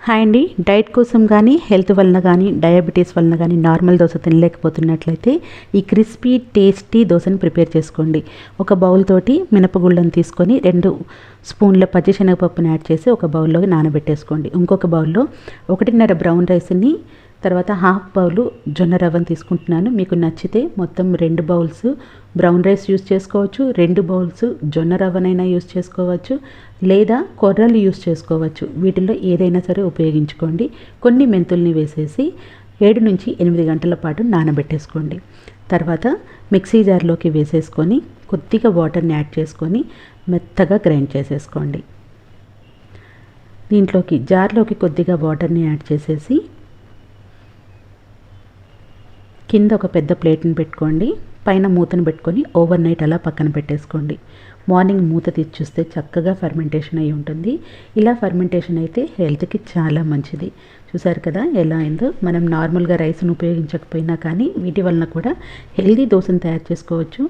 Hi అండి. Diet కోసం కానీ హెల్త్ వలన కానీ డయాబెటీస్ వలన కానీ నార్మల్ దోశ తినలేకపోతున్నట్లయితే ఈ క్రిస్పీ టేస్టీ దోశని ప్రిపేర్ చేసుకోండి. ఒక బౌల్ తోటి మినపగుళ్ళను తీసుకొని 2 స్పూన్ల పచ్చిశనగపప్పుని యాడ్ చేసి ఒక బౌల్లోకి నానబెట్టేసుకోండి. ఇంకొక బౌల్లో 1.5 బ్రౌన్ రైస్ని, తర్వాత హాఫ్ బౌలు జొన్న రవ్వను తీసుకుంటున్నాను. మీకు నచ్చితే మొత్తం 2 బౌల్స్ బ్రౌన్ రైస్ యూస్ చేసుకోవచ్చు, 2 బౌల్స్ జొన్న రవ్వనైనా యూస్ చేసుకోవచ్చు, లేదా కొర్రలు యూస్ చేసుకోవచ్చు. వీటిల్లో ఏదైనా సరే ఉపయోగించుకోండి. కొన్ని మెంతుల్ని వేసేసి 7 నుంచి 8 గంటల పాటు నానబెట్టేసుకోండి. తర్వాత మిక్సీ జార్లోకి వేసేసుకొని కొద్దిగా వాటర్ని యాడ్ చేసుకొని మెత్తగా గ్రైండ్ చేసేసుకోండి. దీంట్లోకి జార్లోకి కొద్దిగా వాటర్ని యాడ్ చేసేసి కింద ఒక పెద్ద ప్లేట్ని పెట్టుకోండి. పైన మూతను పెట్టుకొని ఓవర్ నైట్ అలా పక్కన పెట్టేసుకోండి. మార్నింగ్ మూత తీసి చూస్తే చక్కగా ఫర్మెంటేషన్ అయి ఉంటుంది. ఇలా ఫర్మెంటేషన్ అయితే హెల్త్కి చాలా మంచిది. చూసారు కదా ఎలా అయిందో. మనం నార్మల్గా రైస్ను ఉపయోగించకపోయినా కానీ వీటి వలన కూడా హెల్దీ దోశను తయారు చేసుకోవచ్చు.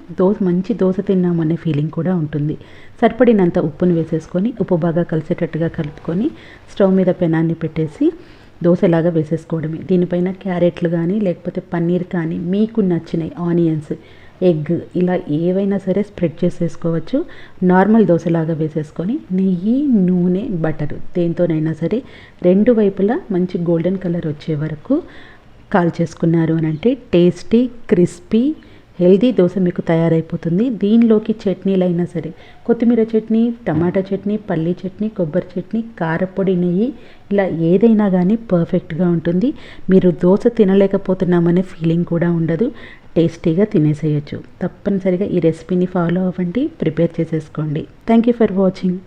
మంచి దోశ తిన్నామనే ఫీలింగ్ కూడా ఉంటుంది. సరిపడినంత ఉప్పును వేసేసుకొని ఉప్పు బాగా కలిసేటట్టుగా కలుపుకొని స్టవ్ మీద పెనాన్ని పెట్టేసి దోశలాగా వేసేసుకోవడమే. దీనిపైన క్యారెట్లు కానీ లేకపోతే పన్నీర్ కానీ మీకు నచ్చినవి, ఆనియన్స్, ఎగ్ ఇలా ఏవైనా సరే స్ప్రెడ్ చేసేసుకోవచ్చు. నార్మల్ దోశలాగా వేసేసుకొని నెయ్యి, నూనె, బటరు దేంతోనైనా సరే 2 వైపులా మంచి గోల్డెన్ కలర్ వచ్చే వరకు కాల్చేసుకున్నారు అని అంటే టేస్టీ క్రిస్పీ హెల్దీ దోశ మీకు తయారైపోతుంది. దీనిలోకి చట్నీలైనా సరే కొత్తిమీర చట్నీ, టమాటా చట్నీ, పల్లీ చట్నీ, కొబ్బరి చట్నీ, కారపొడి, నెయ్యి ఇలా ఏదైనా కానీ పర్ఫెక్ట్గా ఉంటుంది. మీరు దోశ తినలేకపోతున్నామనే ఫీలింగ్ కూడా ఉండదు. టేస్టీగా తినేసేయచ్చు. తప్పనిసరిగా ఈ రెసిపీని ఫాలో అవ్వండి, ప్రిపేర్ చేసేసుకోండి. Thank you for watching.